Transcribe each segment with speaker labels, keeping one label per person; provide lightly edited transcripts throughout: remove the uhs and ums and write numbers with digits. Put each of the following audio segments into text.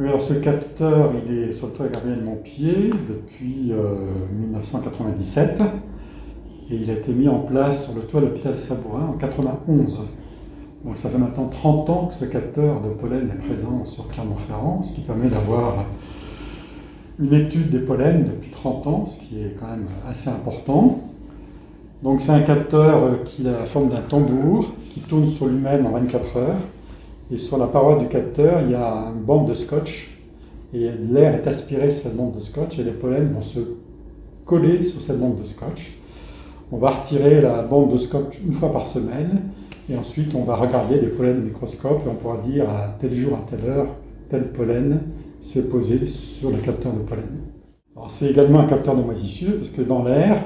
Speaker 1: Oui, alors ce capteur, il est sur le toit gardien de Montpied depuis 1997 et il a été mis en place sur le toit de l'hôpital Sabourin en 1991. Donc ça fait maintenant 30 ans que ce capteur de pollen est présent sur Clermont-Ferrand, ce qui permet d'avoir une étude des pollens depuis 30 ans, ce qui est quand même assez important. Donc c'est un capteur qui a la forme d'un tambour, qui tourne sur lui-même en 24 heures. Et sur la paroi du capteur, il y a une bande de scotch. Et l'air est aspiré sur cette bande de scotch et les pollens vont se coller sur cette bande de scotch. On va retirer la bande de scotch une fois par semaine. Et ensuite, on va regarder les pollens au microscope et on pourra dire à tel jour, à telle heure, tel pollen s'est posé sur le capteur de pollen. Alors, c'est également un capteur de moisissure parce que dans l'air,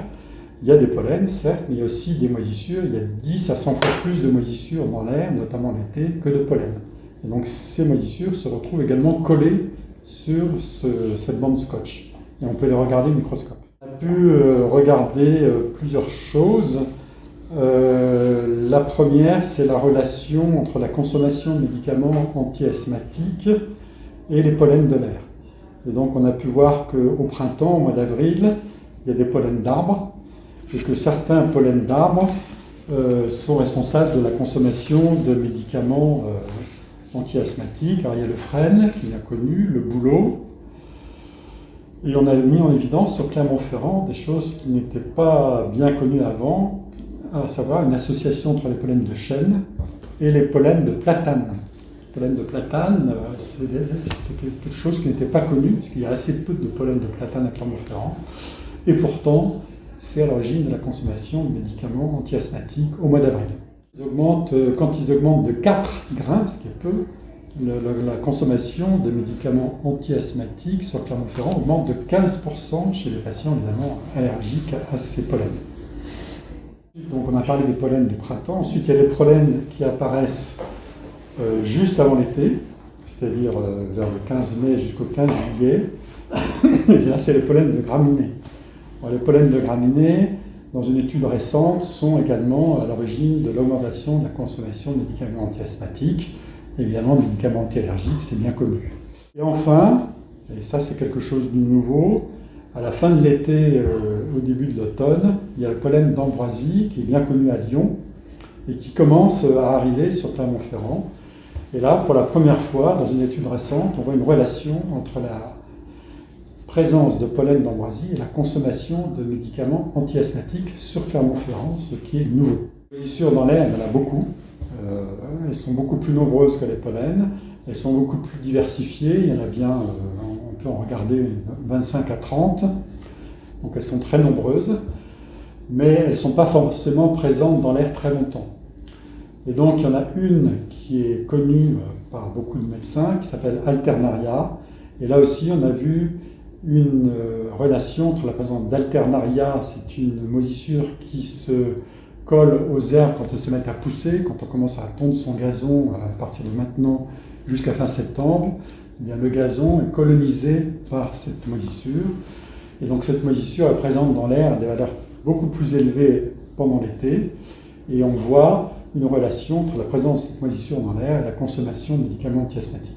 Speaker 1: il y a des pollens, certes, mais il y a aussi des moisissures. Il y a 10 à 100 fois plus de moisissures dans l'air, notamment l'été, que de pollen. Et donc ces moisissures se retrouvent également collées sur cette bande scotch. Et on peut les regarder au microscope. On a pu regarder plusieurs choses. La première, c'est la relation entre la consommation de médicaments anti-asthmatiques et les pollens de l'air. Et donc on a pu voir qu'au printemps, au mois d'avril, il y a des pollens d'arbres, et que certains pollens d'arbres sont responsables de la consommation de médicaments anti-asthmatiques. Alors il y a le frêne, qui est bien connu, le bouleau, et on a mis en évidence sur Clermont-Ferrand des choses qui n'étaient pas bien connues avant, à savoir une association entre les pollens de chêne et les pollens de platane. Les pollens de platane, c'est quelque chose qui n'était pas connu, parce qu'il y a assez peu de pollens de platane à Clermont-Ferrand, et pourtant, c'est à l'origine de la consommation de médicaments anti-asthmatiques au mois d'avril. Quand ils augmentent de 4 grains, ce qui est peu, la consommation de médicaments anti-asthmatiques sur Clermont-Ferrand augmente de 15% chez les patients évidemment allergiques à ces pollens. Donc on a parlé des pollens du printemps. Ensuite il y a les pollens qui apparaissent juste avant l'été, c'est-à-dire vers le 15 mai jusqu'au 15 juillet. Et là c'est les pollens de graminées. Alors, les pollens de graminées, dans une étude récente, sont également à l'origine de l'augmentation de la consommation de médicaments anti-asthmatiques. Évidemment, les médicaments anti-allergiques, c'est bien connu. Et enfin, et ça c'est quelque chose de nouveau, à la fin de l'été, au début de l'automne, il y a le pollen d'ambroisie qui est bien connu à Lyon et qui commence à arriver sur Clermont-Ferrand. Et là, pour la première fois, dans une étude récente, on voit une relation entre la présence de pollen d'ambroisie et la consommation de médicaments anti-asthmatiques sur Clermont-Ferrand, ce qui est nouveau. Les moisissures dans l'air, il y en a beaucoup. Elles sont beaucoup plus nombreuses que les pollens. Elles sont beaucoup plus diversifiées. Il y en a bien, on peut en regarder 25 à 30. Donc elles sont très nombreuses. Mais elles ne sont pas forcément présentes dans l'air très longtemps. Et donc il y en a une qui est connue par beaucoup de médecins, qui s'appelle Alternaria. Et là aussi, on a vu une relation entre la présence d'Alternaria, c'est une moisissure qui se colle aux herbes quand elles se mettent à pousser, quand on commence à tondre son gazon à partir de maintenant jusqu'à fin septembre, eh bien, le gazon est colonisé par cette moisissure. Et donc cette moisissure est présente dans l'air à des valeurs beaucoup plus élevées pendant l'été. Et on voit une relation entre la présence de cette moisissure dans l'air et la consommation de médicaments anti-asthmatiques.